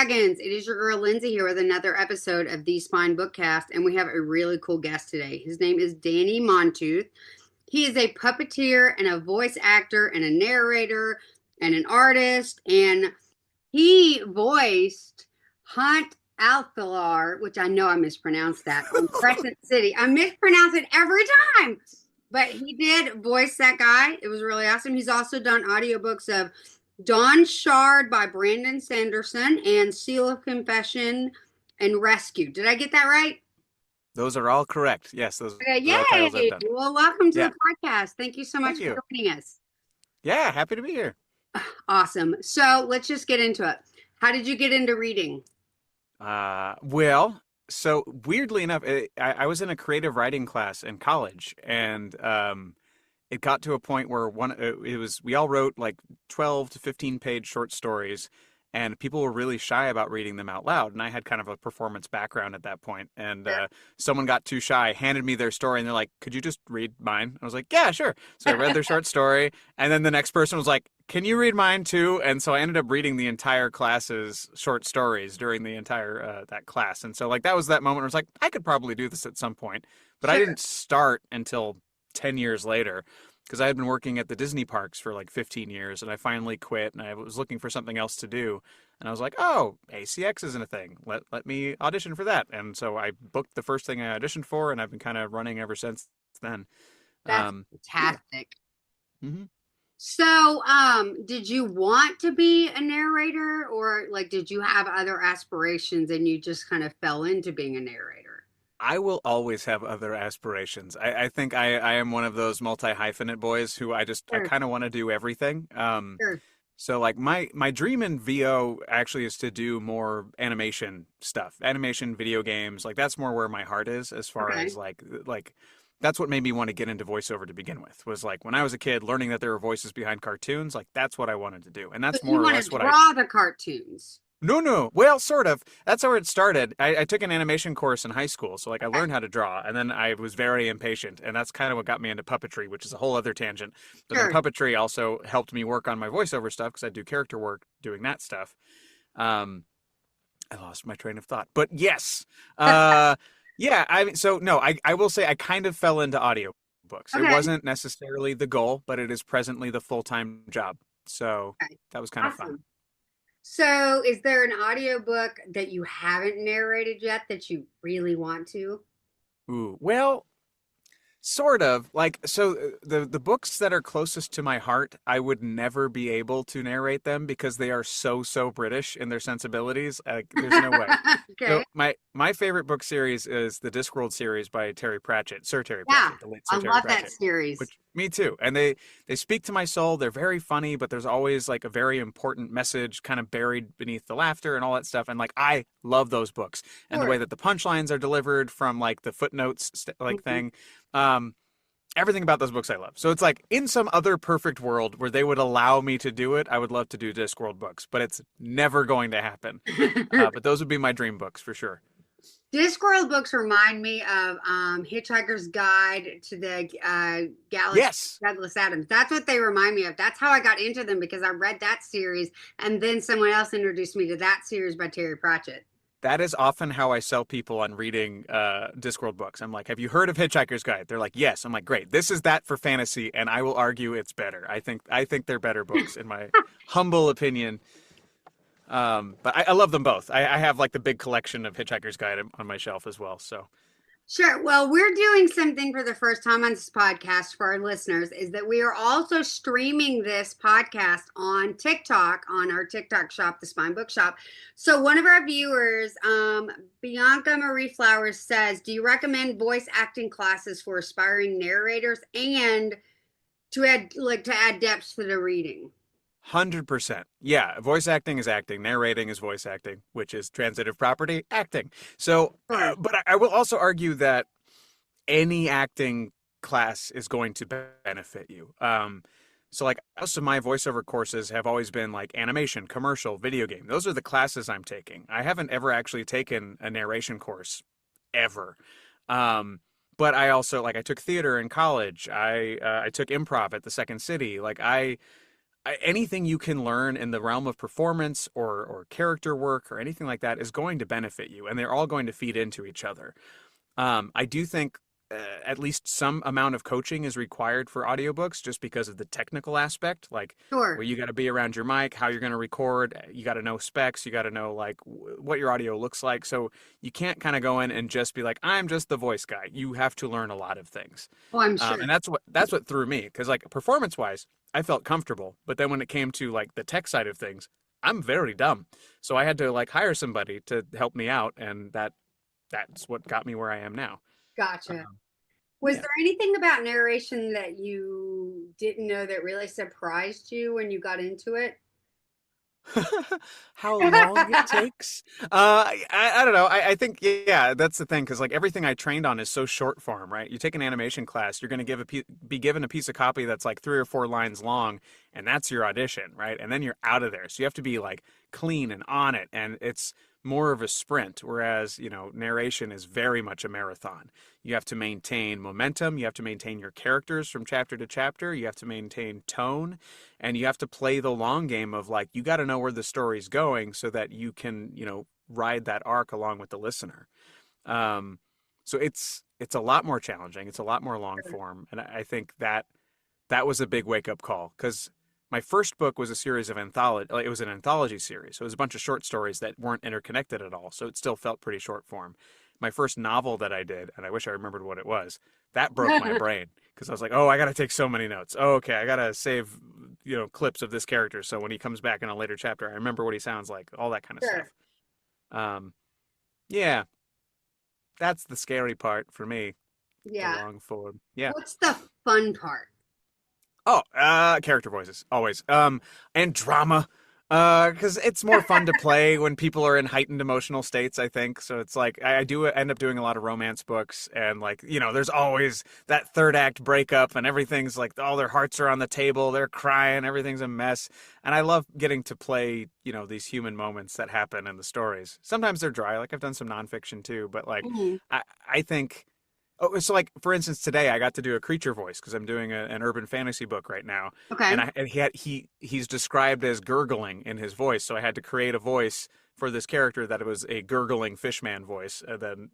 Dragons. It is your girl Lindsay here with another episode of the Spine Bookcast, and we have a really cool guest today. His name is Danny Montooth. He is a puppeteer and a voice actor and a narrator and an artist, and he voiced Hunt Alfilar, which I know I mispronounced that, on Crescent City. I mispronounce it every time, but he did voice that guy. It was really awesome. He's also done audiobooks of Dawn Shard by Brandon Sanderson and Seal of Confession and Rescue. Did I get that right? Those are all correct. Yes, those Okay, are all titles I've yay. done. Well, welcome to Yeah. the podcast. Thank you so much Thank you. for joining us. Yeah, happy to be here. Awesome. So let's just get into it. How did you get into reading? So weirdly enough, I was in a creative writing class in college, and it got to a point where we all wrote like 12 to 15 page short stories, and people were really shy about reading them out loud. And I had kind of a performance background at that point, and someone got too shy, handed me their story, and they're like, "Could you just read mine?" I was like, "Yeah, sure." So I read their short story, and then the next person was like, "Can you read mine too?" And so I ended up reading the entire class's short stories during the entire that class. And so like that was that moment where I was like, I could probably do this at some point, but I didn't start until 10 years later, because I had been working at the Disney parks for like 15 years, and I finally quit, and I was looking for something else to do. And I was like, oh, ACX isn't a thing. Let me audition for that. And so I booked the first thing I auditioned for, and I've been kind of running ever since then. That's fantastic. Yeah. Mm-hmm. So, did you want to be a narrator, or like did you have other aspirations and you just kind of fell into being a narrator? I will always have other aspirations. I think I am one of those multi-hyphenate boys who I kind of want to do everything. Sure. So like my dream in VO actually is to do more animation stuff, animation, video games. Like that's more where my heart is as far as like that's what made me want to get into voiceover to begin with, was like when I was a kid learning that there were voices behind cartoons, like that's what I wanted to do. And that's But more you or want less to what draw the cartoons. No. Well, sort of. That's how it started. I took an animation course in high school, so like I learned how to draw, and then I was very impatient, and that's kind of what got me into puppetry, which is a whole other tangent. But then puppetry also helped me work on my voiceover stuff because I do character work doing that stuff. I lost my train of thought, but yes, yeah. I will say I kind of fell into audiobooks. It wasn't necessarily the goal, but it is presently the full-time job. So that was kind of fun. So, is there an audiobook that you haven't narrated yet that you really want to? Ooh, well, sort of. Like, so the books that are closest to my heart, I would never be able to narrate them because they are so British in their sensibilities. Like, there's no way. So my favorite book series is the Discworld series by Terry Pratchett, Sir Terry Pratchett, the late Sir Terry Pratchett. I love that series. Me too. And they speak to my soul. They're very funny, but there's always like a very important message kind of buried beneath the laughter and all that stuff. And like I love those books and the way that the punchlines are delivered from like the footnotes thing. Everything about those books I love. So it's like in some other perfect world where they would allow me to do it, I would love to do Discworld books, but it's never going to happen. But those would be my dream books for sure. Discworld books remind me of Hitchhiker's Guide to the Galaxy. Yes. Douglas Adams. That's what they remind me of. That's how I got into them, because I read that series, and then someone else introduced me to that series by Terry Pratchett. That is often how I sell people on reading Discworld books. I'm like, have you heard of Hitchhiker's Guide? They're like, yes. I'm like, great. This is that for fantasy, and I will argue it's better. I think they're better books in my humble opinion. But I love them both. I have like the big collection of Hitchhiker's Guide on my shelf as well. So. Sure. Well, we're doing something for the first time on this podcast for our listeners, is that we are also streaming this podcast on TikTok, on our TikTok shop, the Spine Book Shop. So one of our viewers, Bianca Marie Flowers, says, do you recommend voice acting classes for aspiring narrators and to add depth to the reading? 100%. Yeah, voice acting is acting. Narrating is voice acting, which is transitive property, acting. So, but I will also argue that any acting class is going to benefit you. So like most of my voiceover courses have always been like animation, commercial, video game. Those are the classes I'm taking. I haven't ever actually taken a narration course ever. But I also I took theater in college. I took improv at the Second City. anything you can learn in the realm of performance or character work or anything like that is going to benefit you, and they're all going to feed into each other. I do think at least some amount of coaching is required for audiobooks just because of the technical aspect, like Sure. where you got to be around your mic, how you're going to record, you got to know specs, you got to know like what your audio looks like. So you can't kind of go in and just be like, I'm just the voice guy. You have to learn a lot of things. Oh, I'm And sure. that's what threw me, because like performance wise, I felt comfortable, but then when it came to like the tech side of things, I'm very dumb. So I had to like hire somebody to help me out, and that's what got me where I am now. Gotcha. Um, Was yeah. there anything about narration that you didn't know that really surprised you when you got into it? How long it takes? I don't know. I think yeah, that's the thing, because like everything I trained on is so short form, right? You take an animation class, you're going to be given a piece of copy that's like 3 or 4 lines long, and that's your audition, right? And then you're out of there. So you have to be like clean and on it, and it's more of a sprint. Whereas narration is very much a marathon. You have to maintain momentum. You have to maintain your characters from chapter to chapter. You have to maintain tone, and you have to play the long game of like you got to know where the story's going so that you can ride that arc along with the listener. Um, so it's a lot more challenging, it's a lot more long form, and I think that was a big wake up call, because my first book was a series of anthology. It was an anthology series, so it was a bunch of short stories that weren't interconnected at all, so it still felt pretty short form. My first novel that I did, and I wish I remembered what it was, that broke my brain, because I was like, oh, I got to take so many notes. Oh, okay, I got to save clips of this character, so when he comes back in a later chapter, I remember what he sounds like, all that kind of stuff. Sure. um yeah, that's the scary part for me, the Yeah. long form. Yeah. What's the fun part? Oh, character voices always. And drama. Because it's more fun to play when people are in heightened emotional states, I think. So it's like I do end up doing a lot of romance books, and like there's always that third act breakup, and everything's like all their hearts are on the table, they're crying, everything's a mess, and I love getting to play these human moments that happen in the stories. Sometimes they're dry, like I've done some nonfiction too, but like Mhm. I think. Oh, so like for instance, today I got to do a creature voice because I'm doing an urban fantasy book right now, Okay. and he's described as gurgling in his voice, so I had to create a voice for this character that it was a gurgling fishman voice, and then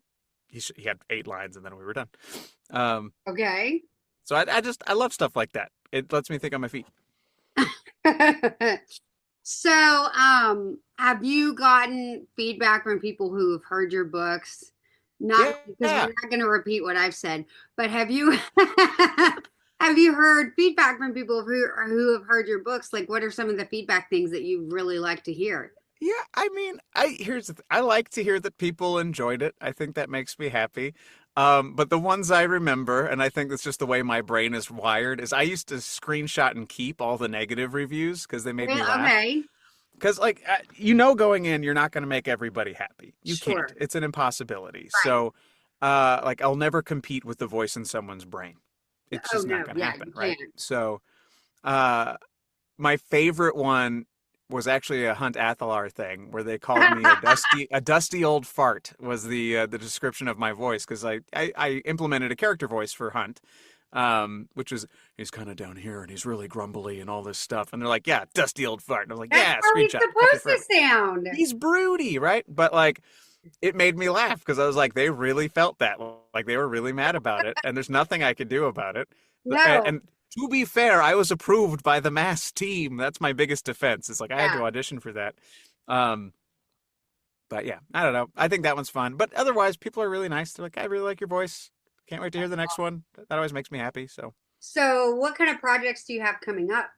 he had 8 lines, and then we were done. Um, Okay. so I love stuff like that. It lets me think on my feet. So, have you gotten feedback from people who have heard your books? Not because we're Yeah. not going to repeat what I've said, but have you have you heard feedback from people who have heard your books? Like, what are some of the feedback things that you really like to hear? Yeah, I mean, I like to hear that people enjoyed it. I think that makes me happy. But the ones I remember, and I think that's just the way my brain is wired, is I used to screenshot and keep all the negative reviews because they made me laugh. Okay, Because like going in, you're not going to make everybody happy. You can't. sure, It's an impossibility. right. So, like I'll never compete with the voice in someone's brain. It's Oh just not no, going to yeah, happen, you right? can't. So, uh, my favorite one was actually a Hunt Athalar thing where they called me a dusty old fart was the description of my voice, because I implemented a character voice for Hunt, which was he's kind of down here and he's really grumbly and all this stuff, and they're like, yeah, dusty old fart, and I was like, That's yeah, how he's screenshot, kept it supposed forever. to sound. He's broody, right? But like it made me laugh because I was like, they really felt that. Like they were really mad about it, and there's nothing I could do about it. No, And to be fair, I was approved by the mass team. That's my biggest defense. It's like I had yeah. to audition for that. Um, but yeah, I don't know. I think that one's fun. But otherwise, people are really nice. They're like, I really like your voice. Can't wait to hear the next one. That always makes me happy. So, So, what kind of projects do you have coming up?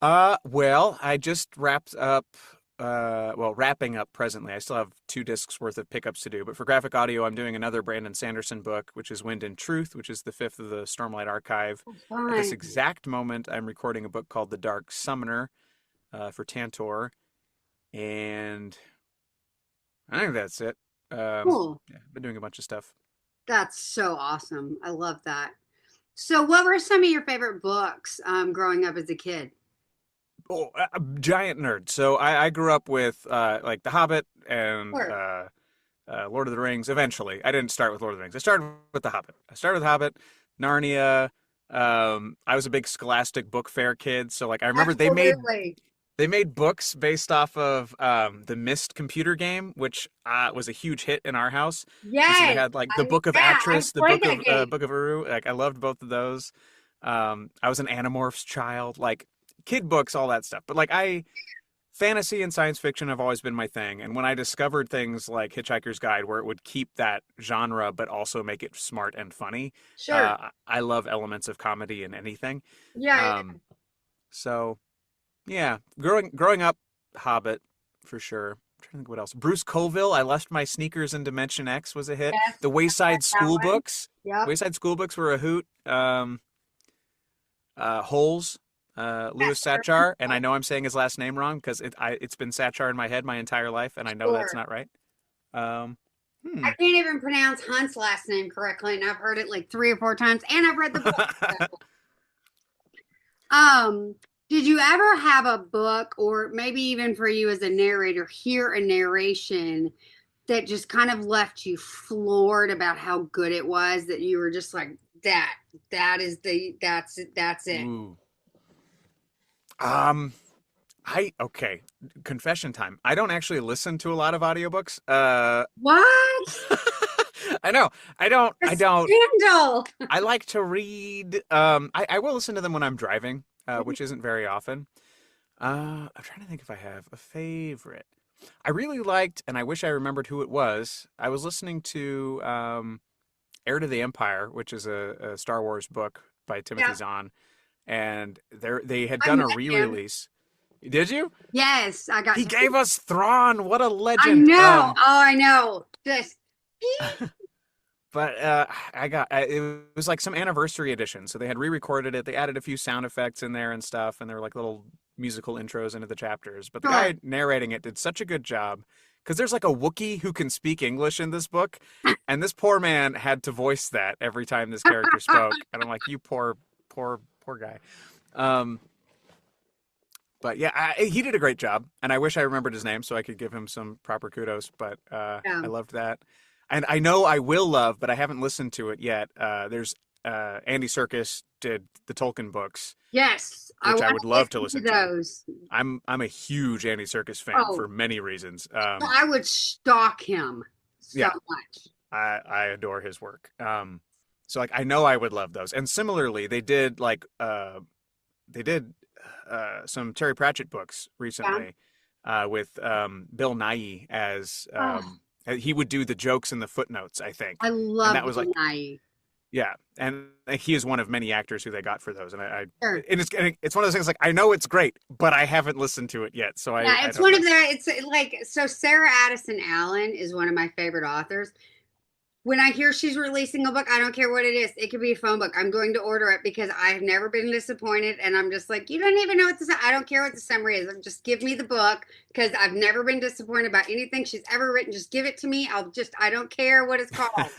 well, I just wrapped up. Wrapping up presently. I still have 2 discs worth of pickups to do. But for graphic audio, I'm doing another Brandon Sanderson book, which is Wind and Truth, which is the 5th of the Stormlight Archive. At this Fun. exact moment, I'm recording a book called The Dark Summoner for Tantor, and I think that's it. Cool. Yeah, I've been doing a bunch of stuff. That's so awesome. I love that. So, what were some of your favorite books growing up as a kid? Oh, a giant nerd. So I grew up with like The Hobbit and Sure. Lord of the Rings. Eventually, I didn't start with Lord of the Rings. I started with The Hobbit. I started with Hobbit, Narnia. I was a big Scholastic Book Fair kid, so like I remember Absolutely. they made books based off of the Myst computer game, which was a huge hit in our house. And so they Yes. had like the Book of I Actress, the played that game. Book of Uru. Like I loved both of those. I was an Animorphs child, like kid books, all that stuff. But like fantasy and science fiction have always been my thing. And when I discovered things like Hitchhiker's Guide, where it would keep that genre but also make it smart and funny, Sure. I love elements of comedy in anything. Yeah. Um, so yeah, growing up, Hobbit for sure. I'm trying to think what else. Bruce Colville, I Left My Sneakers in Dimension X was a hit. Yes. The Wayside That School one. books. Yep. Wayside School books were a hoot. Holes, Louis Satchar, and I know I'm saying his last name wrong because it's been Satchar in my head my entire life, and I know that's Sure. not right. Um, I hmm. can't even pronounce Hunt's last name correctly, and I've heard it like 3 or 4 times, and I've read the book. So. Um, did you ever have a book, or maybe even for you as a narrator, hear a narration that just kind of left you floored about how good it was, that you were just like, that's it, that's it. Ooh. Um, okay. Confession time. I don't actually listen to a lot of audiobooks. What? I know. A I don't. scandal. I like to read. I will listen to them when I'm driving, which isn't very often. I'm trying to think if I have a favorite. I really liked, and I wish I remembered who it was. I was listening to Heir to the Empire, which is a Star Wars book by Timothy Yeah, Zahn, and they had I done a met him. re-release. Did you? Yes, I got He to. gave us Thrawn. What a I legend. know. Oh, I know. Just But it was like some anniversary edition, so they had re-recorded it. They added a few sound effects in there and stuff, and there were like little musical intros into the chapters. But the sure. guy narrating it did such a good job because there's like a Wookiee who can speak English in this book, and this poor man had to voice that every time this character spoke. And I'm like, you poor guy. Um, but yeah, he did a great job, and I wish I remembered his name so I could give him some proper kudos. But Yeah. I loved that, and I know I will love, but I haven't listened to it yet. There's Andy Serkis did the Tolkien books, Yes, I which want I would to love to listen listen to to. those. I'm a huge Andy Serkis fan Oh, for many reasons. I would stalk him so Yeah, much. I adore his work. So like I know I would love those, and similarly they did some Terry Pratchett books Yeah. recently with Bill Nighy as Oh, he would do the jokes in the footnotes, I think, I and love that was Bill like Nye. yeah, and he is one of many actors who they got for those, and Sure. it's one of those things like I know it's great, but I haven't listened to it yet, so Yeah, I it's don't one of know. the. It's like so. Sarah Addison Allen is one of my favorite authors. When I hear she's releasing a book, I don't care what it is. It could be a phone book. I'm going to order it because I have never been disappointed. And I'm just like, you don't even know what this. I don't care what the summary is. Just give me the book because I've never been disappointed about anything she's ever written. Just give it to me. I don't care what it's called.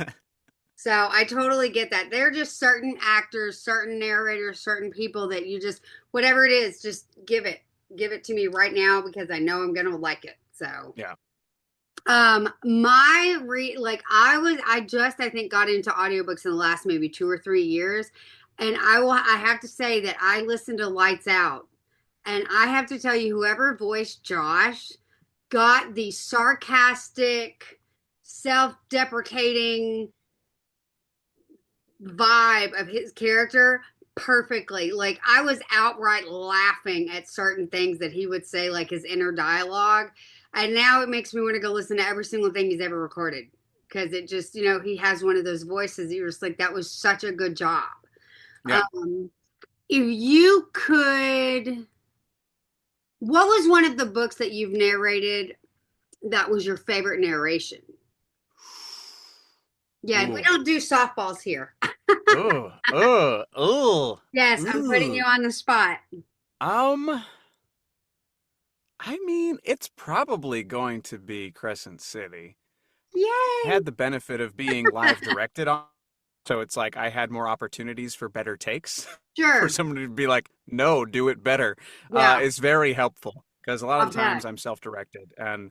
So I totally get that. There are just certain actors, certain narrators, certain people that you just, whatever it is, just give it. Give it to me right now because I know I'm going to like it. So. Yeah. I just I think got into audiobooks in the last maybe 2 or 3 years. And I have to say that I listened to Lights Out. And I have to tell you, whoever voiced Josh got the sarcastic, self-deprecating vibe of his character perfectly. Like I was outright laughing at certain things that he would say, like his inner dialogue. And now it makes me want to go listen to every single thing he's ever recorded because it just, he has one of those voices. You're just like, that was such a good job. Yeah. Um, if you could, what was one of the books that you've narrated that was your favorite narration? Yeah, we Ooh. don't do softballs here. Oh. Oh. Oh. Yes, I'm putting you Ooh. on the spot. Um. I mean, it's probably going to be Crescent City. I Yay! had the benefit of being live directed on, so it's like I had more opportunities for better takes. For Sure. someone to be like, no, do it better, Yeah, is very helpful because a lot of I'll the times bet. I'm self-directed, and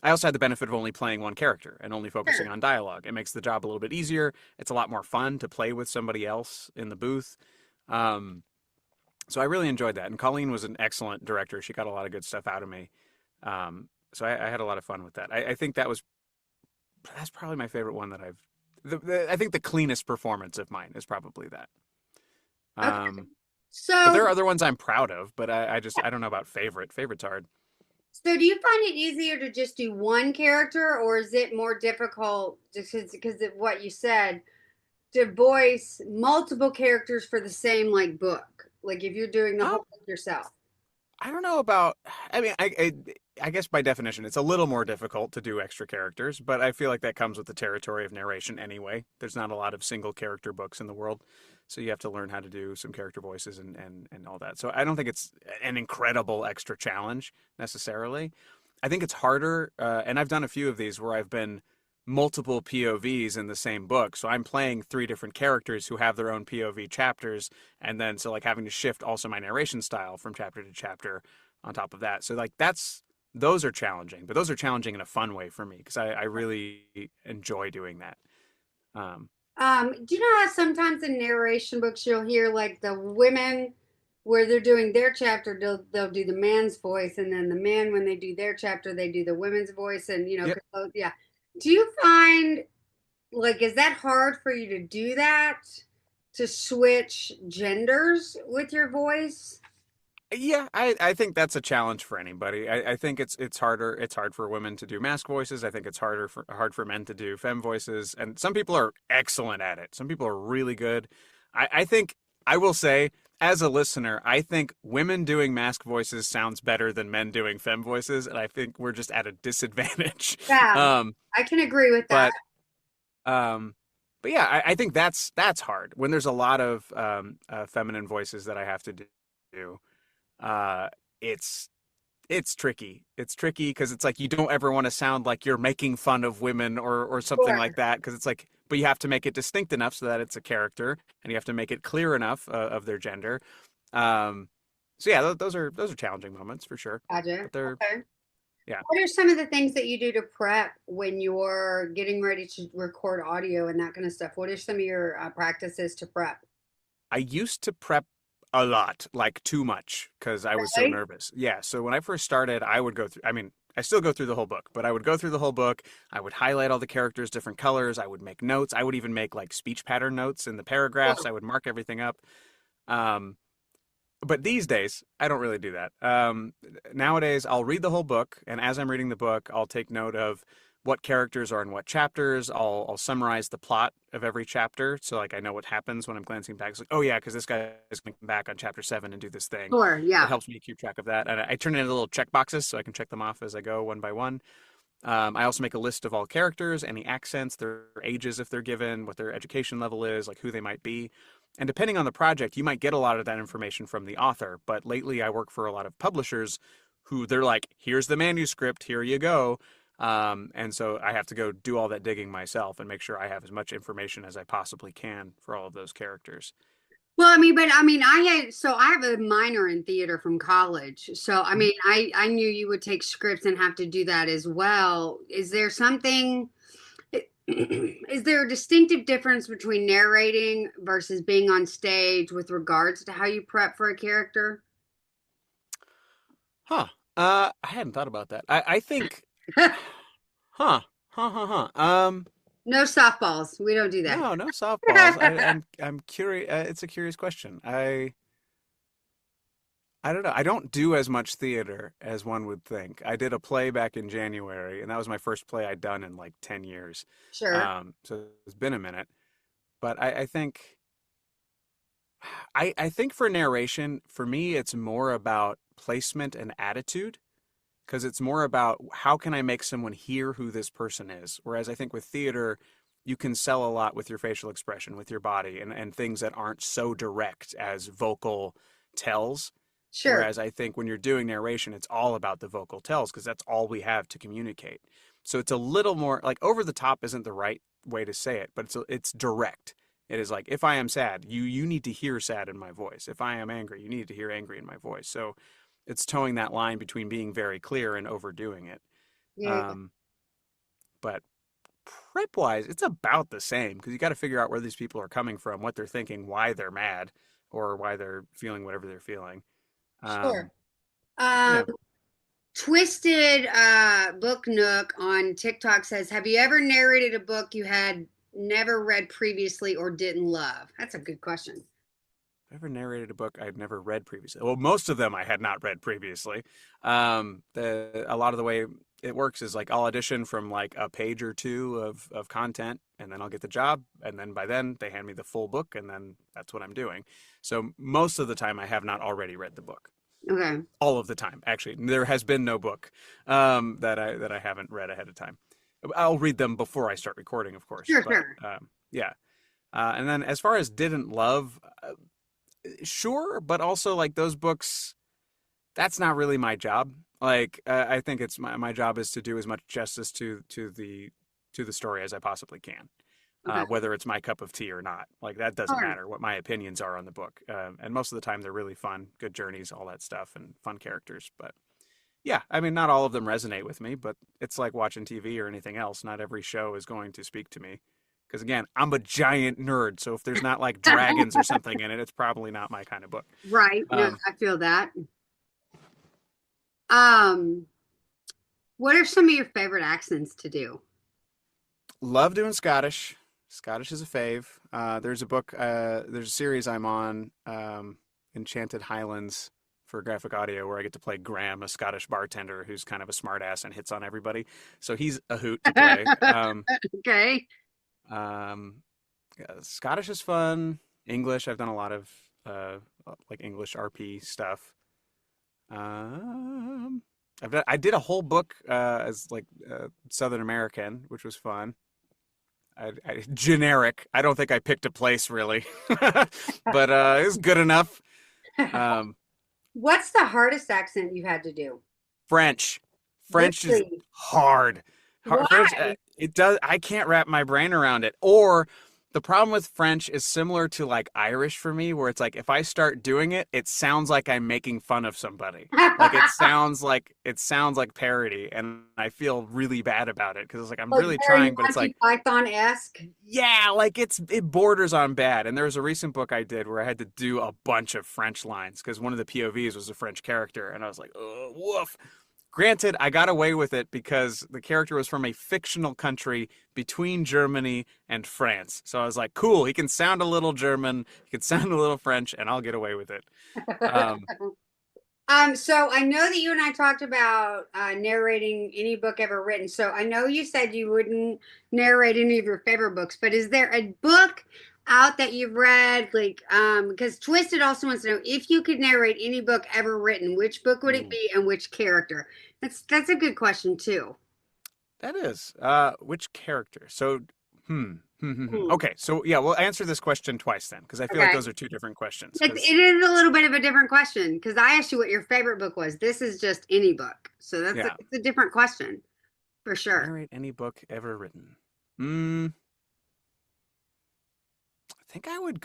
I also had the benefit of only playing one character and only focusing Sure. on dialogue. It makes the job a little bit easier. It's a lot more fun to play with somebody else in the booth. Um, so I really enjoyed that. And Colleen was an excellent director. She got a lot of good stuff out of me. So I had a lot of fun with that. I think that's probably my favorite one that I think the cleanest performance of mine is probably that. Okay. Um, but So, there are other ones I'm proud of, but I don't know about favorite. Favorite's hard. so do you find it easier to just do one character, or is it more difficult just because of what you said to voice multiple characters for the same like book? Like if you're doing the Um, whole book yourself. I don't know about. I mean, I guess by definition, it's a little more difficult to do extra characters, but I feel like that comes with the territory of narration anyway. There's not a lot of single character books in the world, so you have to learn how to do some character voices and all that. So I don't think it's an incredible extra challenge necessarily. I think it's harder, and I've done a few of these where I've been multiple POVs in the same book. So I'm playing three different characters who have their own POV chapters, and then so like having to shift also my narration style from chapter to chapter on top of that. So like those are challenging, but those are challenging in a fun way for me because I really enjoy doing that. Um, Do you know how sometimes in narration books you'll hear like the women where they're doing their chapter, they'll do the man's voice, and then the men when they do their chapter, they do the women's voice, and yep. yeah. Do you find like is that hard for you to do that to switch genders with your voice? Yeah, I think that's a challenge for anybody. I think it's harder. It's hard for women to do mask voices. I think it's hard for men to do femme voices. And some people are excellent at it. Some people are really good. I think I will say, as a listener, I think women doing mask voices sounds better than men doing femme voices, and I think we're just at a disadvantage. Yeah, Um, I can agree with that. but um, but yeah, I think that's hard when there's a lot of feminine voices that I have to do. Uh, it's it's tricky. It's tricky because it's like you don't ever want to sound like you're making fun of women or something Sure. like that because it's like, but you have to make it distinct enough so that it's a character, and you have to make it clear enough of their gender. Um, so yeah, those are challenging moments for sure, Gotcha. but they're Okay. yeah. What are some of the things that you do to prep when you're getting ready to record audio and that kind of stuff? What are some of your practices to prep? I used to prep a lot, like too much, because I was so Really? nervous. Yeah. So when I first started, I would go through, I mean, I still go through the whole book, but I would go through the whole book. I would highlight all the characters, different colors. I would make notes. I would even make like speech pattern notes in the paragraphs. Cool. I would mark everything up. Um, but these days, I don't really do that. Nowadays, I'll read the whole book, and as I'm reading the book, I'll take note of what characters are in what chapters. I'll summarize the plot of every chapter, so like I know what happens when I'm glancing back. It's like, oh yeah, because this guy is going to come back on chapter 7 and do this thing. Sure. It Yeah. helps me keep track of that, and I turn it into little check boxes so I can check them off as I go one by one. I also make a list of all characters, any accents, their ages if they're given, what their education level is, like who they might be. And depending on the project, you might get a lot of that information from the author. But lately, I work for a lot of publishers who they're like, here's the manuscript, here you go. And so I have to go do all that digging myself and make sure I have as much information as I possibly can for all of those characters. Well, I mean, I have a minor in theater from college. So, I Mhm. mean, I knew you would take scripts and have to do that as well. Is there something, is there a distinctive difference between narrating versus being on stage with regards to how you prep for a character? Huh. I hadn't thought about that. I think, huh, huh. No softballs. We don't do that. No, no softballs. I'm curious. It's a curious question. I don't know. I don't do as much theater as one would think. I did a play back in January, and that was my first play I'd done in like 10 years. Sure. So it's been a minute. But I think I think for narration, for me, it's more about placement and attitude because it's more about how can I make someone hear who this person is. Whereas I think with theater, you can sell a lot with your facial expression, with your body, and things that aren't so direct as vocal tells. Sure. Whereas I think when you're doing narration, it's all about the vocal tells because that's all we have to communicate. So it's a little more like over the top isn't the right way to say it, but it's direct. It is like if I am sad, you need to hear sad in my voice. If I am angry, you need to hear angry in my voice. So it's towing that line between being very clear and overdoing it. Yeah. Um, but prep wise, it's about the same because you got to figure out where these people are coming from, what they're thinking, why they're mad. or why they're feeling whatever they're feeling. Sure. Um, Um, yeah, Twisted Book Nook on TikTok says, "Have you ever narrated a book you had never read previously or didn't love?" That's a good question. I ever narrated a book I'd never read previously. Well, most of them I had not read previously. A lot of the way it works is like I'll audition from like a page or two of content, and then I'll get the job, and then by then they hand me the full book, and then that's what I'm doing. So most of the time I have not already read the book. Okay. All of the time, actually, there has been no book that I haven't read ahead of time. I'll read them before I start recording, of course, Sure, but sure. yeah. And then as far as didn't love, sure, but also like those books, that's not really my job. Like I think it's my job is to do as much justice to the story as I possibly can. Okay. Whether it's my cup of tea or not, like that doesn't Sure. matter what my opinions are on the book. And most of the time they're really fun, good journeys, all that stuff, and fun characters. But yeah, I mean, not all of them resonate with me, but it's like watching TV or anything else. Not every show is going to speak to me. Because again, I'm a giant nerd, so if there's not like dragons or something in it, it's probably not my kind of book. Right. No, Um, I feel that. Um, what are some of your favorite accents to do? love doing Scottish. Scottish is a fave. There's a series I'm on, Enchanted Highlands for graphic audio, where I get to play Graham, a Scottish bartender who's kind of a smartass and hits on everybody. So he's a hoot to play. Okay. Um, yeah, Scottish is fun. English, I've done a lot of uh, like English RP stuff. Um, I did a whole book as like Southern American, which was fun. Generic. I don't think I picked a place really, but it was good enough. Um, What's the hardest accent you had to do? French. French is Really? hard. French. Why? It does. I can't wrap my brain around it. Or the problem with French is similar to like Irish for me, where it's like if I start doing it, it sounds like I'm making fun of somebody. Like it sounds like parody, and I feel really bad about it because it's like I'm Like really very trying, but it's Monty like Python-esque. yeah, like it borders on bad. And there was a recent book I did where I had to do a bunch of French lines because one of the POVs was a French character, and I was like, oh, woof. Granted, I got away with it because the character was from a fictional country between Germany and France. So I was like, cool, he can sound a little German, he can sound a little French, and I'll get away with it. Um, So I know that you and I talked about narrating any book ever written. So I know you said you wouldn't narrate any of your favorite books, but is there a book out that you've read, like, because Twisted also wants to know if you could narrate any book ever written, which book would it ooh, be and which character? That's a good question too. that is. Which character? So, Hmm. okay, so yeah, we'll answer this question twice then, because I feel like Okay. those are two different questions. It Because is a little bit of a different question because I asked you what your favorite book was. This is just any book. So yeah, it's a different question for sure. narrate any book ever written. Mm, I think I'd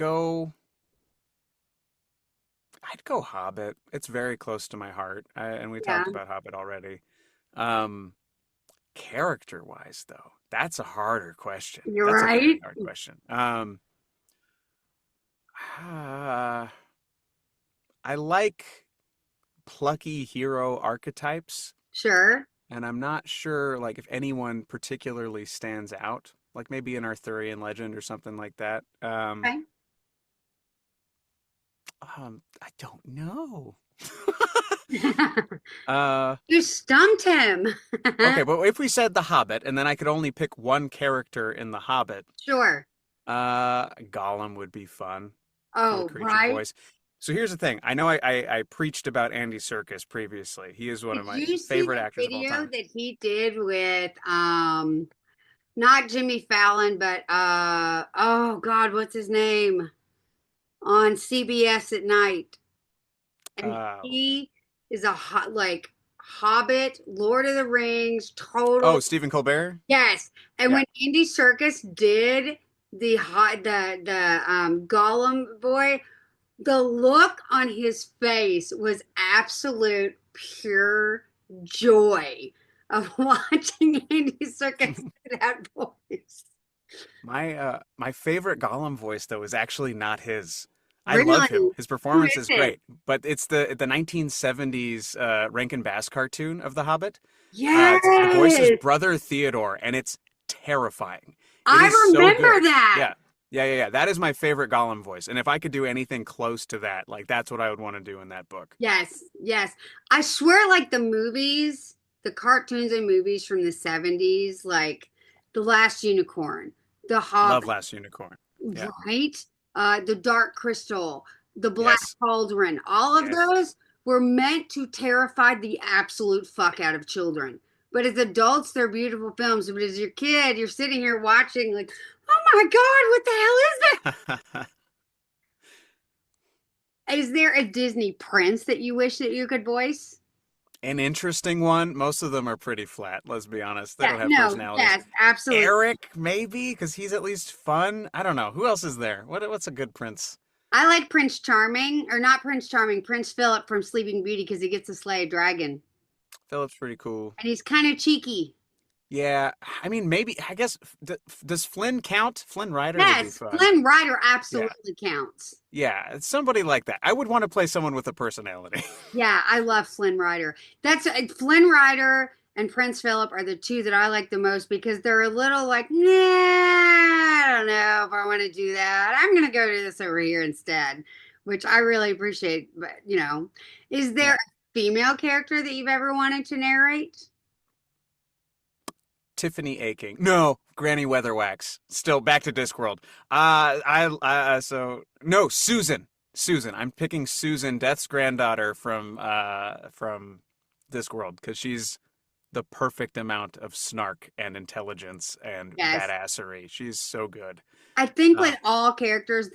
go Hobbit. It's very close to my heart, and we Yeah. talked about Hobbit already. Um, Character wise, though, that's a harder question. You're That's a very right. hard question. Uh, I like plucky hero archetypes, Sure. and I'm not sure like if anyone particularly stands out. Like maybe an Arthurian legend or something like that. Okay. I don't know. uh, You stumped him. okay, but if we said The Hobbit, and then I could only pick one character in The Hobbit, Sure. Gollum would be fun for the Oh, creature right. voice. So here's the thing. I know I preached about Andy Serkis previously. He is one of Did my you see favorite the actors of all video time. that he did with not Jimmy Fallon, but oh God, what's his name? On CBS at night. And Uh, he is a hot like Hobbit, Lord of the Rings, total oh, Stephen Colbert? yes. And Yeah. when Andy Serkis did the Gollum boy, the look on his face was absolute pure joy of watching Andy Serkis do that voice. My favorite Gollum voice though is actually not his. I love him. Really? His Who performance is is it? great. But it's the 1970s Rankin Bass cartoon of the Hobbit. The voice is Yes, Brother Theodore, and it's terrifying. It I is so remember good. that. Yeah. Yeah. That is my favorite Gollum voice. And if I could do anything close to that, like that's what I would want to do in that book. Yes, yes. I swear, like the movies, the cartoons and movies from the 70s, like The Last Unicorn, The Love Hobbit, Last Unicorn. Yeah. right? The Dark Crystal, The Black Yes. Cauldron, all of Yes. those were meant to terrify the absolute fuck out of children. But as adults, they're beautiful films. But as your kid, you're sitting here watching, like, oh my God, what the hell is that? Is there a Disney prince that you wish that you could voice? An interesting one. Most of them are pretty flat, let's be honest. They Yeah, don't have no, personalities. yes, absolutely. Eric, maybe, because he's at least fun. I don't know. Who else is there? What's a good prince? I like Prince Charming, or not Prince Charming, Prince Philip from Sleeping Beauty because he gets to slay a dragon. Philip's pretty cool. And he's kind of cheeky. Yeah, I mean, maybe, I guess, does Flynn count? Flynn Rider would be Yes, fun. Flynn Rider Yeah, absolutely counts. yeah, it's somebody like that. I would want to play someone with a personality. Yeah, I love Flynn Rider. That's Flynn Rider and Prince Philip are the two that I like the most because they're a little like, nah, I don't know if I want to do that. I'm gonna go to this over here instead, which I really appreciate. But is there Yeah. a female character that you've ever wanted to narrate? Tiffany Aching. No, Granny Weatherwax. Still back to Discworld. So no, Susan. Susan. I'm picking Susan, Death's granddaughter from Discworld because she's the perfect amount of snark and intelligence and Yes. badassery. She's so good. I think Uh, with all characters,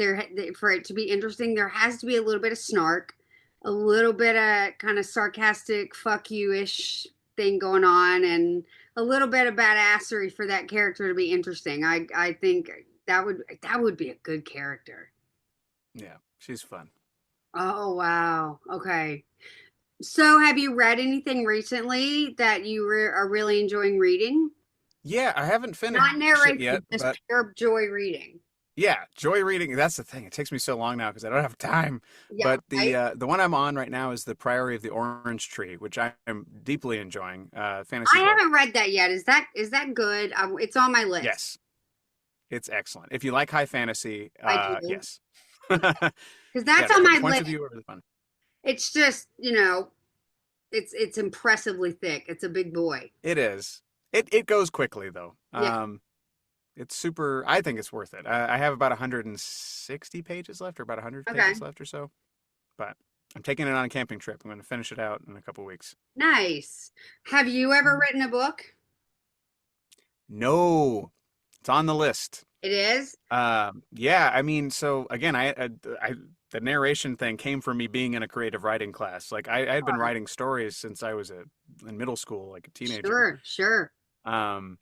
for it to be interesting, there has to be a little bit of snark, a little bit of kind of sarcastic, fuck you ish thing going on, and a little bit of badassery for that character to be interesting. I think that would be a good character. yeah, she's fun. Oh wow. Okay. So have you read anything recently that are really enjoying reading? Yeah, I haven't finished Not it narration, yet, just but pure joy reading. yeah, joy reading. That's the thing. It takes me so long now because I don't have time. Yeah, But right. the one I'm on right now is the Priory of the Orange Tree, which I'm deeply enjoying. I Fantasy book. haven't read that yet. Is that good? It's on my list. Yes, it's excellent. If you like high fantasy, I do yes. because Yeah, that's on the my points of list. view are really fun. It's just it's impressively thick. It's a big boy. It is. It goes quickly though. Yeah. It's super. I think it's worth it. I have about 160 pages left, or about 100 Okay. pages left or so. But I'm taking it on a camping trip. I'm going to finish it out in a couple weeks. Nice. Have you ever written a book? No, it's on the list. It is. Yeah, I mean, so again, the narration thing came from me being in a creative writing class. Like I had been Oh, writing stories since I was in middle school, like a teenager. sure, sure. Um,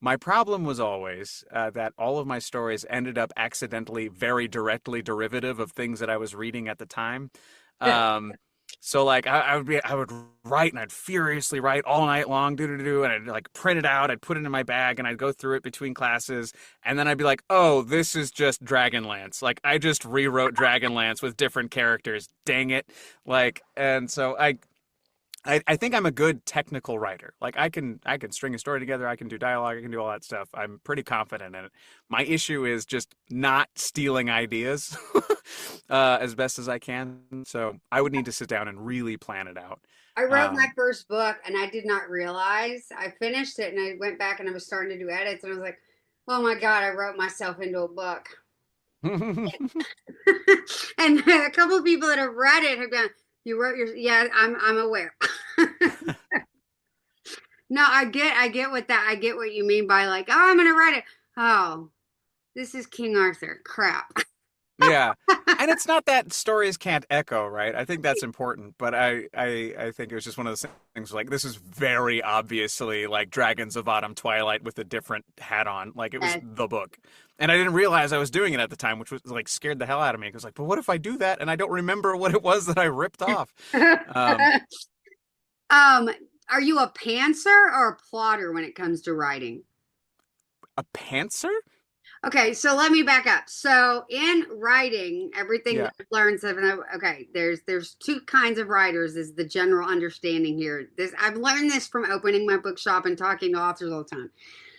my problem was always that all of my stories ended up accidentally very directly derivative of things that I was reading at the time. Um, so like I would write and I'd furiously write all night long, and I'd like print it out, I'd put it in my bag, and I'd go through it between classes, and then I'd be like, oh, this is just Dragonlance. Like I just rewrote Dragonlance with different characters. Dang it! Like, and so I think I'm a good technical writer. Like I can string a story together, I can do dialogue, I can do all that stuff. I'm pretty confident in it. My issue is just not stealing ideas as best as I can. So I would need to sit down and really plan it out. I wrote my Um, first book and I did not realize I finished it and I went back and I was starting to do edits and I was like, oh my God, I wrote myself into a book. And a couple of people that have read it have gone, you wrote your, yeah, I'm aware. No, I get what you mean by like, oh, I'm gonna write it. Oh, this is King Arthur. Crap. Yeah. And it's not that stories can't echo, right? I think that's important, but I think it was just one of those things like this is very obviously like Dragons of Autumn Twilight with a different hat on. Like it was Yes. the book. And I didn't realize I was doing it at the time, which was like scared the hell out of me. Because like, but what if I do that and I don't remember what it was that I ripped off? Um, um, are you a pantser or a plotter when it comes to writing? a pantser? Okay, so let me back up. So in writing, everything Yeah. that I've learned, okay, there's two kinds of writers is the general understanding here. This I've learned this from opening my bookshop and talking to authors all the time.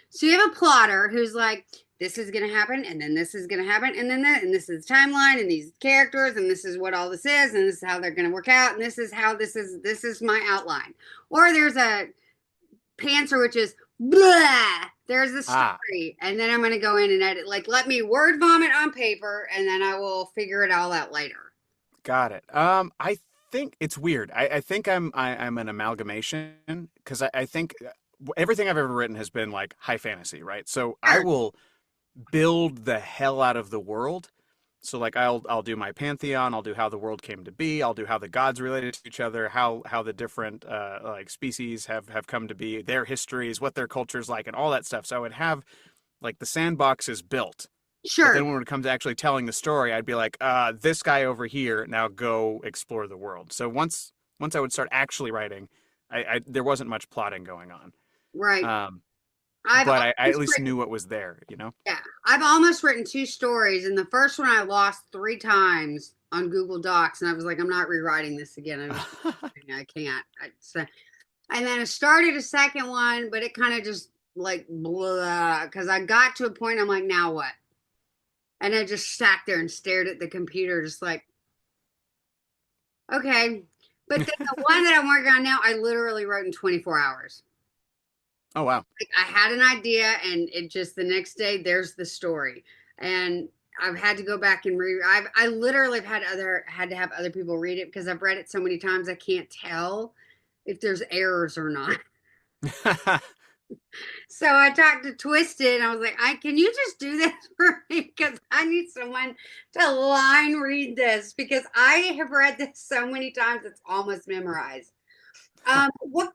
So you have a plotter who's like, this is gonna happen, and then this is gonna happen, and then that, and this is the timeline, and these characters, and this is what all this is, and this is how they're gonna work out, and this is my outline. Or there's a pantser, which is blah. There's the Ah, story, and then I'm gonna go in and edit. Like, let me word vomit on paper, and then I will figure it all out later. got it. I think it's weird. I think I'm an amalgamation because I think everything I've ever written has been like high fantasy, right? So I Sure, will build the hell out of the world. So like I'll do my pantheon, I'll do how the world came to be, I'll do how the gods related to each other, how the different like species have come to be, their histories, what their culture's like, and all that stuff. So I would have like the sandbox is built. But sure, then when it comes to actually telling the story, I'd be like, this guy over here, now go explore the world. So once I would start actually writing, I there wasn't much plotting going on. right. Um, I've but I at almost least written, knew what was there, you know? yeah, I've almost written two stories, and the first one I lost three times on Google Docs, and I was like, I'm not rewriting this again. I can't. So, and then I started a second one, but it kind of just like blah because I got to a point. I'm like, now what? And I just sat there and stared at the computer, just like, okay. But then the one that I'm working on now, I literally wrote in 24 hours. Oh wow. Like, I had an idea, and it just the next day, there's the story. And I've had to go back and read. I literally have had to have other people read it because I've read it so many times I can't tell if there's errors or not. So I talked to Twisted, and I was like, "I can you just do this for me because I need someone to line read this because I have read this so many times it's almost memorized." What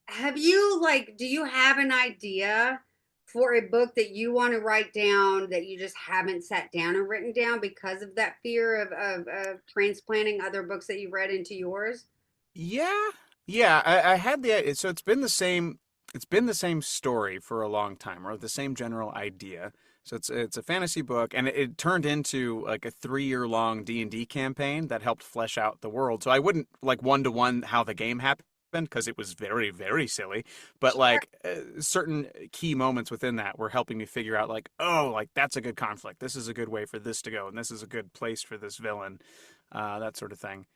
have you like? Do you have an idea for a book that you want to write down that you just haven't sat down and written down because of that fear of transplanting other books that you've read into yours? Yeah, yeah. I had the so it's been the same story for a long time, or the same general idea. So it's a fantasy book, and it turned into like a 3 year long D&D campaign that helped flesh out the world. So I wouldn't like one to one how the game happened because it was very silly, but like certain key moments within that were helping me figure out like, oh, like that's a good conflict. This is a good way for this to go, and this is a good place for this villain, that sort of thing.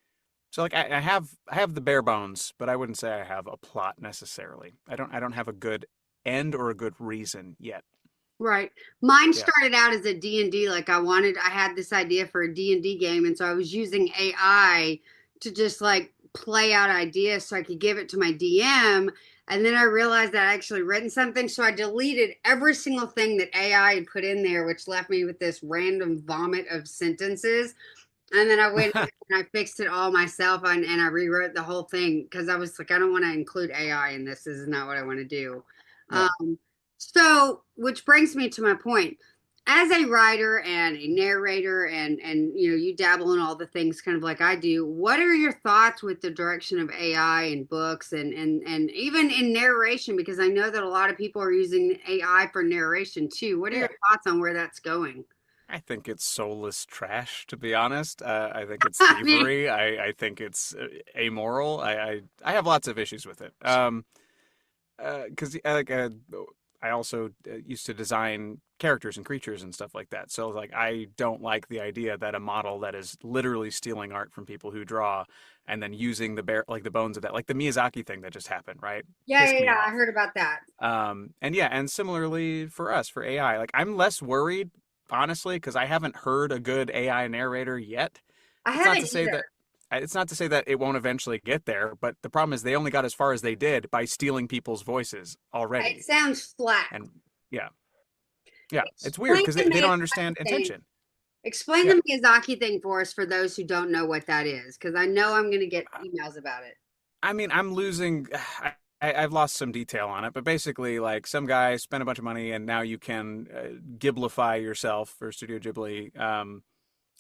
So like I have the bare bones, but I wouldn't say I have a plot necessarily. I don't have a good end or a good reason yet. Right. Mine Yeah. started out as a D&D. Like I had this idea for a D&D game. And so I was using AI to just like play out ideas so I could give it to my DM. And then I realized that I actually written something. So I deleted every single thing that AI had put in there, which left me with this random vomit of sentences. And then I went and I fixed it all myself and I rewrote the whole thing because I was like, I don't want to include AI in this. This is not what I want to do. Yeah. So, which brings me to my point. As a writer and a narrator, and you dabble in all the things kind of like I do. What are your thoughts with the direction of AI in books and even in narration? Because I know that a lot of people are using AI for narration too. What are Yeah. your thoughts on where that's going? I think it's soulless trash, to be honest. I think it's I mean, thievery. I think it's amoral. I have lots of issues with it. Because like I also used to design characters and creatures and stuff like that. So like I don't like the idea that a model that is literally stealing art from people who draw and then using the bare like the bones of that, like the Miyazaki thing that just happened, right? yeah, Pissed yeah, me yeah. I off. heard about that. And yeah, and similarly for us, for AI, like I'm less worried, honestly, because I haven't heard a good AI narrator yet. I It's not to haven't say either. that it's not to say that it won't eventually get there, but the problem is they only got as far as they did by stealing people's voices It already. sounds flat. And yeah, yeah, it's weird Explain because the they don't Miyazaki understand thing. intention. Explain Yeah. the Miyazaki thing for us for those who don't know what that is, because I know I'm going to get emails about it. I mean, I'm losing. I've lost some detail on it, but basically, like some guy spent a bunch of money, and now you can Ghiblify yourself for Studio Ghibli,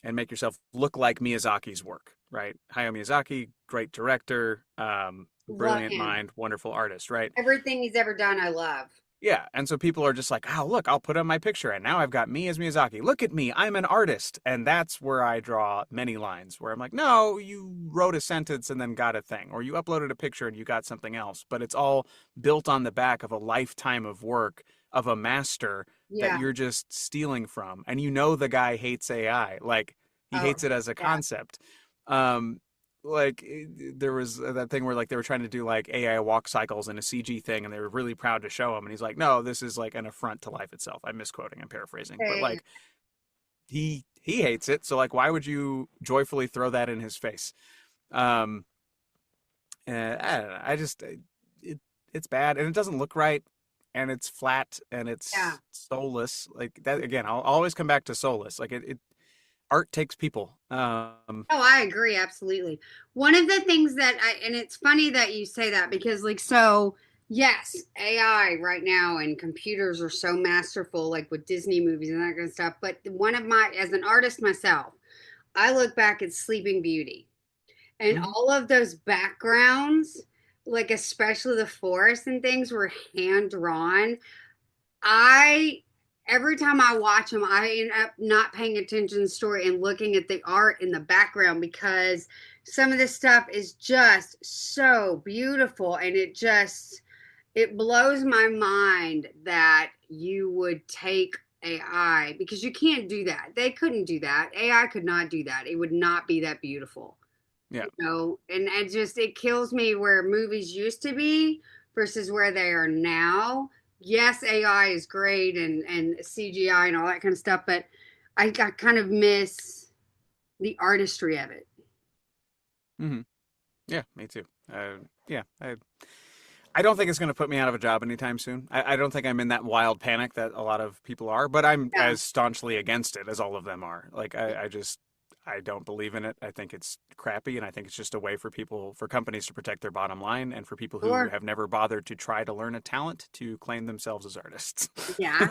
and make yourself look like Miyazaki's work, right? Hayao Miyazaki, great director, Love brilliant him. mind, wonderful artist, right? Everything he's ever done, I love. Yeah, and so people are just like, oh, look, I'll put on my picture, and now I've got me as Miyazaki. Look at me, I'm an artist. And that's where I draw many lines, where I'm like, no, you wrote a sentence and then got a thing, or you uploaded a picture and you got something else. But it's all built on the back of a lifetime of work of a master that Yeah. you're just stealing from. And you know the guy hates AI. Like, he Oh, hates it as a yeah. concept. Um, like there was that thing where like they were trying to do like AI walk cycles in a CG thing, and they were really proud to show him, and he's like, "No, this is like an affront to life itself." I'm misquoting, I'm paraphrasing, but Yeah. like he hates it, so like why would you joyfully throw that in his face? Um, I don't know. It it's bad, and it doesn't look right, and it's flat, and Yeah. it's soulless. Like that again, I'll always come back to soulless. Like it art takes people. Oh, I agree, absolutely. One of the things that and it's funny that you say that because, like, so yes, AI right now and computers are so masterful, like with Disney movies and that kind of stuff. But one of my, as an artist myself, I look back at Sleeping Beauty and Mhm. all of those backgrounds, like especially the forest and things, were hand drawn. I every time I watch them, I end up not paying attention to the story and looking at the art in the background because some of this stuff is just so beautiful and it blows my mind that you would take AI because you can't do that. They couldn't do that. AI could not do that. It would not be that beautiful. Yeah. And it kills me where movies used to be versus where they are now. Yes, AI is great and CGI and all that kind of stuff, but I kind of miss the artistry of it. Hmm. Yeah, me too. Yeah, I don't think it's going to put me out of a job anytime soon. I don't think I'm in that wild panic that a lot of people are, but I'm Yeah, as staunchly against it as all of them are. Like, I just, I don't believe in it. I think it's crappy, and I think it's just a way for people, for companies to protect their bottom line, and for people who sure. have never bothered to try to learn a talent to claim themselves as artists. Yeah.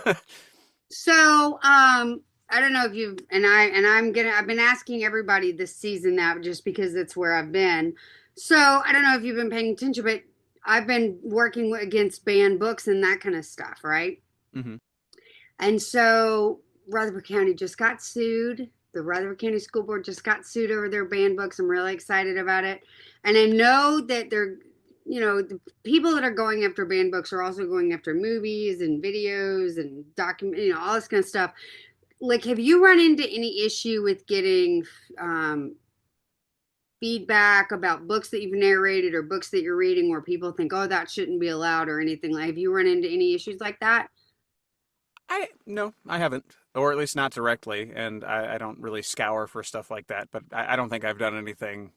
So, I don't know if you've I've been asking everybody this season that just because it's where I've been. So I don't know if you've been paying attention, but I've been working against banned books and that kind of stuff, right? Hmm. And so Rutherford County just got sued. The Rutherford County School Board just got sued over their banned books. I'm really excited about it. And I know that the people that are going after banned books are also going after movies and videos and all this kind of stuff. Like, have you run into any issue with getting um, feedback about books that you've narrated or books that you're reading where people think, oh, that shouldn't be allowed or anything? Like, have you run into any issues like that? I no, I haven't, or at least not directly, and I don't really scour for stuff like that. But I don't think I've done anything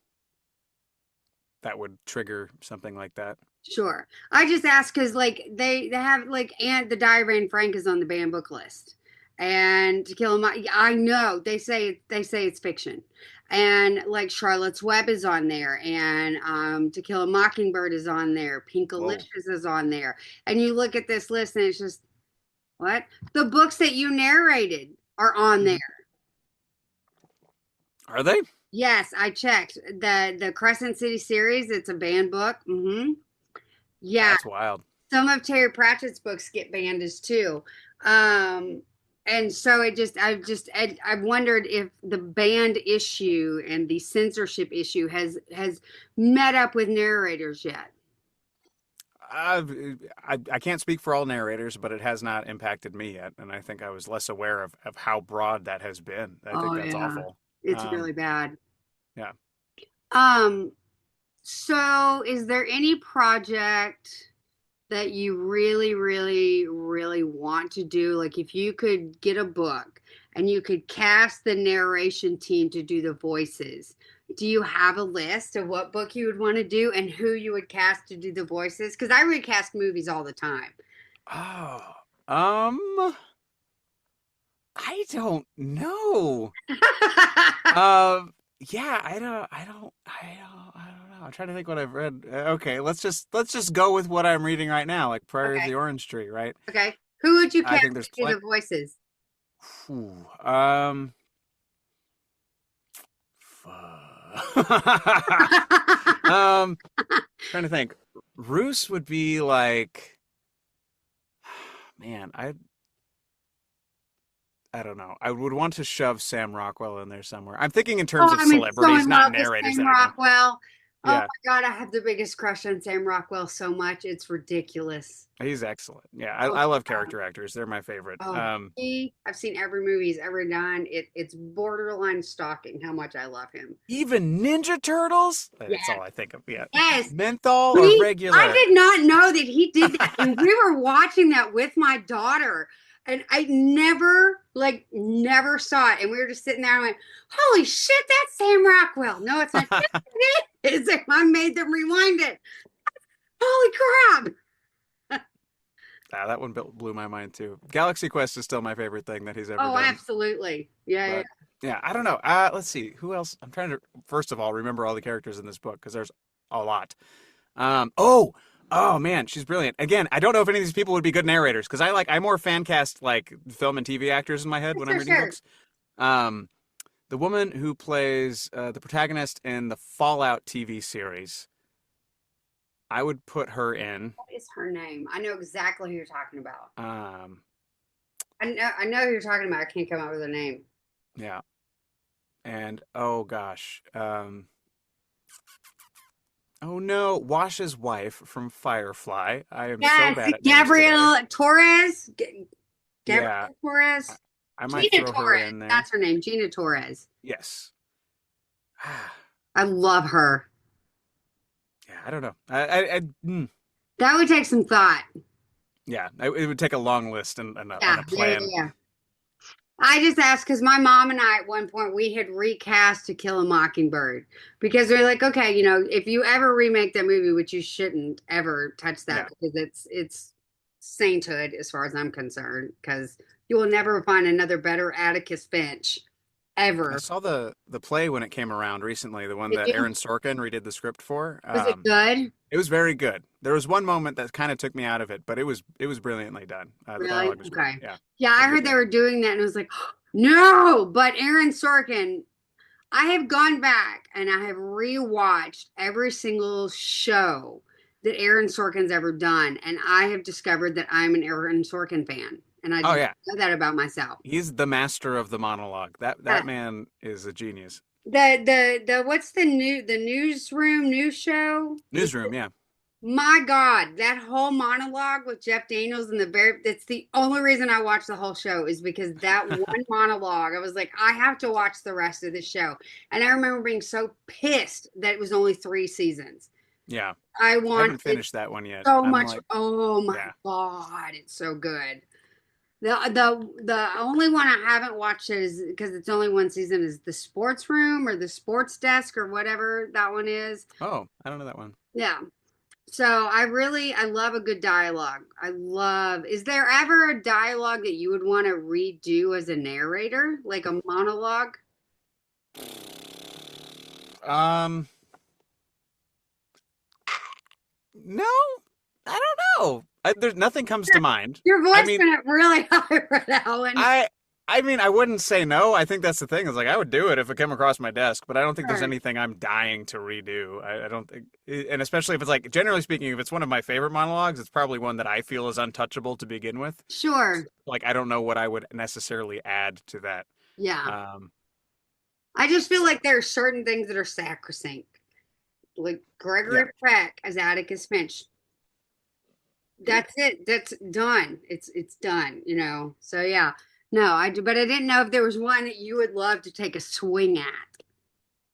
that would trigger something like that. Sure. I just asked because they have like and the Diary of Anne Frank is on the banned book list. And To Kill a I know they say it's fiction. And like Charlotte's Web is on there and To Kill a Mockingbird is on there. Whoa. Pinkalicious is on there. And you look at this list and it's just what? The books that you narrated are on there. Hmm. Are they? Yes, I checked. The Crescent City series, it's a banned book. Yeah, That's wild. some of Terry Pratchett's books get banned as too. Um, and so I've wondered if the banned issue and the censorship issue has met up with narrators yet. I can't speak for all narrators, but it has not impacted me yet, and I think I was less aware of how broad that has been. I think Oh that's yeah, awful. it's really bad. Yeah. Um, so is there any project that you really, really, really want to do? Like if you could get a book and you could cast the narration team to do the voices, do you have a list of what book you would want to do and who you would cast to do the voices? Because I recast movies all the time. Oh, um, I don't know. Yeah, I don't know. I'm trying to think what I've read. Okay, let's just go with what I'm reading right now, like Prairie of Okay. the Orange Tree, right? Okay. Who would you I cast think there's to do plenty. the voices? Um, trying to think. Roos would be like man, I don't know. I would want to shove Sam Rockwell in there somewhere. I'm thinking in Oh, terms of I'm so celebrities, in not love with narrators Sam that I know. Rockwell. Oh Yeah, my God, I have the biggest crush on Sam Rockwell so much. It's ridiculous. he's excellent. Yeah, Oh, I love character actors. They're my favorite. oh, I've seen every movie he's ever done. It's borderline stalking how much I love him. Even Ninja Turtles. That's Yes, all I think of. Yeah, yes. menthol or I regular. did not know that he did that. And we were watching that with my daughter. And I never saw it. And we were just sitting there and I went, holy shit, that's Sam Rockwell. No, it's not. It is. I made them rewind it. Holy crap. Ah, that one blew my mind too. Galaxy Quest is still my favorite thing that he's ever Oh, done. absolutely. Yeah, yeah. But yeah, I don't know. Let's see. Who else? I'm trying to first of all remember all the characters in this book because there's a lot. Oh man, she's brilliant. Again, I don't know if any of these people would be good narrators because I more fan cast like film and TV actors in my head when I'm Sure, reading sure. books. Um, the woman who plays the protagonist in the Fallout TV series, I would put her in. What is her name? I know exactly who you're talking about. Um, I know who you're talking about. I can't come up with her name. yeah, and oh gosh, oh no, Wash's wife from Firefly. I am so Yes, bad at names today. Gabrielle Torres. Yeah, Gabrielle Torres. I might Gina throw her Torres. in there. That's her name, Gina Torres. Yes. I love her. Yeah, I don't know. That would take some thought. Yeah, it would take a long list and Yeah, a yeah, yeah, plan. yeah. I just asked because my mom and I at one point we had recast To Kill a Mockingbird because we're like, okay, if you ever remake that movie, which you shouldn't ever touch that Yeah, because it's sainthood as far as I'm concerned because you will never find another better Atticus Finch I ever. saw the play when it came around recently, the one Did that you? Aaron Sorkin redid the script for. Was it good? It was very good. There was one moment that kind of took me out of it, but it was brilliantly done. The Really? dialogue was great. Okay. Yeah, Yeah, it I was a good heard they play. were doing that and it was like, no, but Aaron Sorkin, I have gone back and I have rewatched every single show that Aaron Sorkin's ever done, and I have discovered that I'm an Aaron Sorkin fan, and I Oh didn't yeah, know that about myself. he's the master of the monologue. That Yeah. man is a genius. The what's the newsroom news show? Newsroom, yeah. My God, that whole monologue with Jeff Daniels and that's the only reason I watched the whole show is because that one monologue, I was like, I have to watch the rest of the show. And I remember being so pissed that it was only 3 seasons. Yeah. I I haven't wanted finished that one yet. so I'm much. like, Oh my yeah. God, it's so good. The only one I haven't watched is because it's only one season is the sports room or the sports desk or whatever that one is. Oh, I don't know that one. Yeah. So I love a good dialogue. Is there ever a dialogue that you would want to redo as a narrator, like a monologue? Um, no, I don't know. There's nothing comes to mind. Your I voice mean, went really high for that one. I I mean, I wouldn't say no. I think that's the thing. Is like I would do it if it came across my desk, but I don't think there's Sure. anything I'm dying to redo. I don't think, and especially if it's like generally speaking, if it's one of my favorite monologues, it's probably one that I feel is untouchable to begin with. Sure. Like I don't know what I would necessarily add to that. Yeah. Um, I just feel like there are certain things that are sacrosanct. Like yeah. Gregory Peck as Atticus Finch. That's it. That's done. It's done, you know. So yeah. No, I do, but I didn't know if there was one that you would love to take a swing at.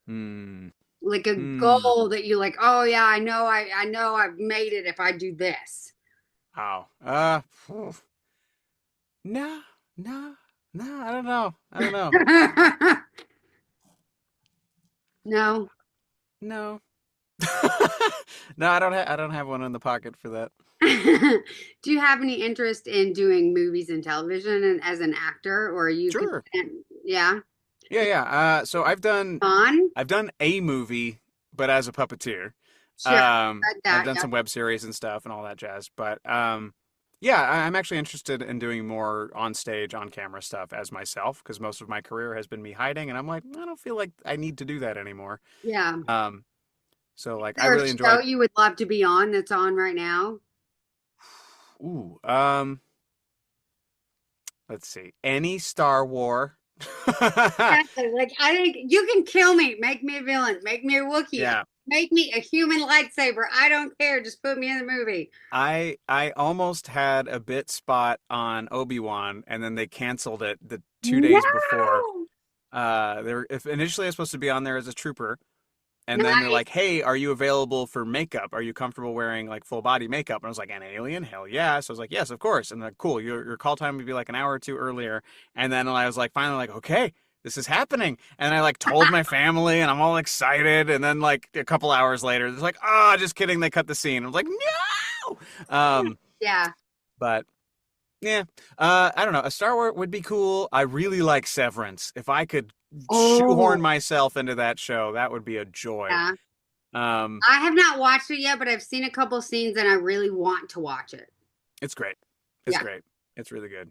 Hmm. Like a Hmm. goal that you like, oh yeah, I know I've made it if I do this. How? Phew. No, no, no. I don't know. I don't know. No. No. No, I don't have one in the pocket for that. Do you have any interest in doing movies and television and as an actor, or are you Sure. content? Yeah. Yeah, yeah. So On? I've done a movie, but as a puppeteer. Sure. Read I've that. done Yep. some web series and stuff and all that jazz. But yeah, I'm actually interested in doing more on stage, on camera stuff as myself because most of my career has been me hiding, and I'm like, I don't feel like I need to do that anymore. Yeah. Um, so Is like I there a really show enjoyed. you would love to be on that's on right now? Ooh. Let's see. Any Star War. Exactly. Like I think you can kill me, make me a villain, make me a Wookiee, Yeah. make me a human lightsaber. I don't care. Just put me in the movie. I almost had a bit spot on Obi-Wan, and then they canceled it the 2 days before. No. If initially I was supposed to be on there as a trooper, and then they're like, Nice. "Hey, are you available for makeup? Are you comfortable wearing like full body makeup?" And I was like, "An alien? Hell yeah!" So I was like, "Yes, of course." And they're like, "Cool. Your call time would be like an hour or two earlier." And then I was like, finally, like, "Okay, this is happening." And I like told my family, and I'm all excited. And then like a couple hours later, it's like, "Oh, just kidding. They cut the scene." I was like, "No." Yeah. But yeah, I don't know. A Star Wars would be cool. I really like Severance. If I could shoehorn Oh, myself into that show, that would be a joy. yeah. Um, I have not watched it yet, but I've seen a couple scenes and I really want to watch it. it's great. It's Yeah. great. It's really good.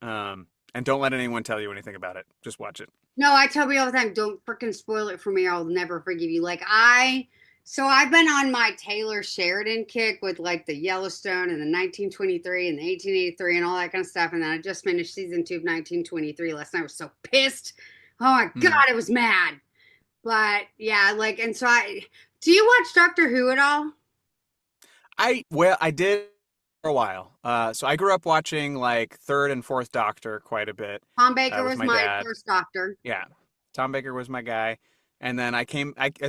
And don't let anyone tell you anything about it. Just watch it. No, I tell people all the time, don't freaking spoil it for me or I'll never forgive you. So I've been on my Taylor Sheridan kick with like the Yellowstone and the 1923 and the 1883 and all that kind of stuff. And then I just finished season 2 of 1923 last night. I was so pissed. Oh my Hmm. God, I was mad. But yeah, like, and so do you watch Doctor Who at all? I did for a while. So I grew up watching like third and fourth Doctor quite a bit Tom Baker with was my my dad. first doctor. Yeah, Tom Baker was my guy. And then I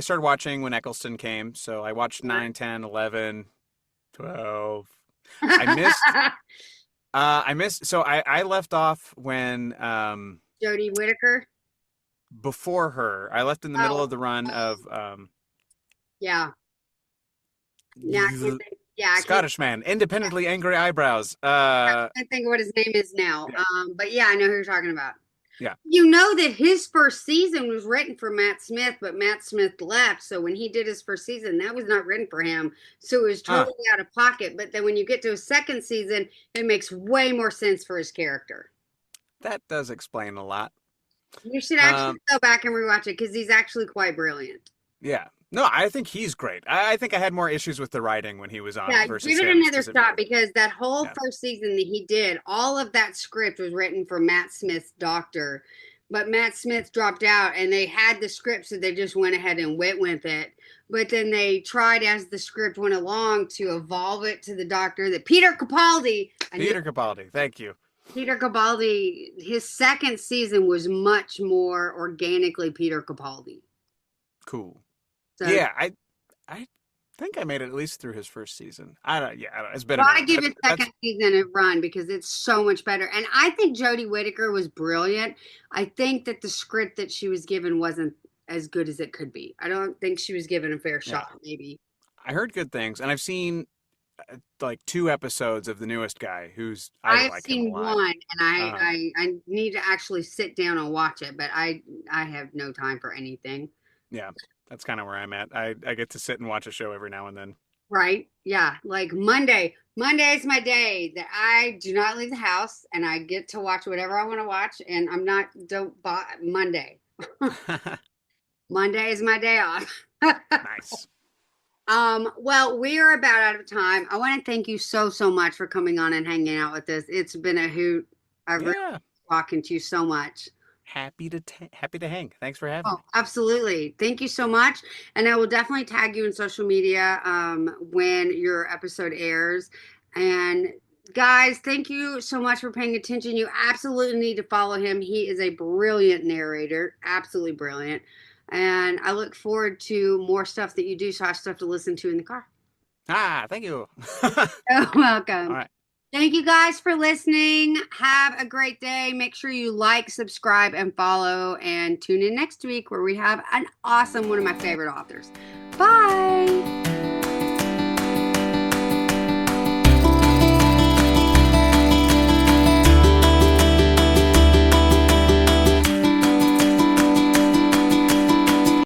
started watching when Eccleston came. So I watched 9, 10, 11, 12. I missed, so I left off when, Jodie Whittaker. before her. I left in the middle Oh, of the run of, yeah. Yeah, I can't think. Yeah, Scottish man, independently angry eyebrows. can't think of what his name is now. Yeah, But yeah, I know who you're talking about. yeah. You know that his first season was written for Matt Smith, but Matt Smith left. So when he did his first season, that was not written for him. So it was Huh. totally out of pocket. But then when you get to his second season, it makes way more sense for his character. That does explain a lot. You should actually Um, go back and rewatch it because he's actually quite brilliant. yeah. No, I think he's great. I think I had more issues with the writing when he was on it Yeah, versus give it him another shot specifically. because that whole Yeah. first season that he did, all of that script was written for Matt Smith's doctor. But Matt Smith dropped out and they had the script, so they just went ahead and went with it. But then they tried as the script went along to evolve it to the doctor that Peter Capaldi, I knew Peter Capaldi, thank you. Peter Capaldi, his second season was much more organically Peter Capaldi. Cool. So Yeah, I think I made it at least through his first season. I don't. Yeah, I don't, it's been a gotta minute. give his That's second season a run because it's so much better. And I think Jodie Whittaker was brilliant. I think that the script that she was given wasn't as good as it could be. I don't think she was given a fair yeah. shot, maybe. I heard good things, and I've seen like 2 episodes of the newest guy, I I've like him a seen lot. one and Um, I need to actually sit down and watch it, but I have no time for anything. yeah, that's kind of where I'm at. I get to sit and watch a show every now and then. Right? Yeah. Like Monday. Monday is my day that I do not leave the house and I get to watch whatever I want to watch and I'm not don't buy Monday. Monday is my day off. Nice. Well, we are about out of time. I want to thank you so, so much for coming on and hanging out with us. It's been a hoot. I really Yeah. talking to you so much. Happy to hang. Thanks for having Oh, me. absolutely. Thank you so much. And I will definitely tag you in social media when your episode airs. And guys, thank you so much for paying attention. You absolutely need to follow him. He is a brilliant narrator, absolutely brilliant. And I look forward to more stuff that you do. So I have stuff to listen to in the car. Thank you. You're All welcome. right. Thank you guys for listening. Have a great day. Make sure you like, subscribe, and follow. And tune in next week where we have an awesome one of my favorite authors. Bye.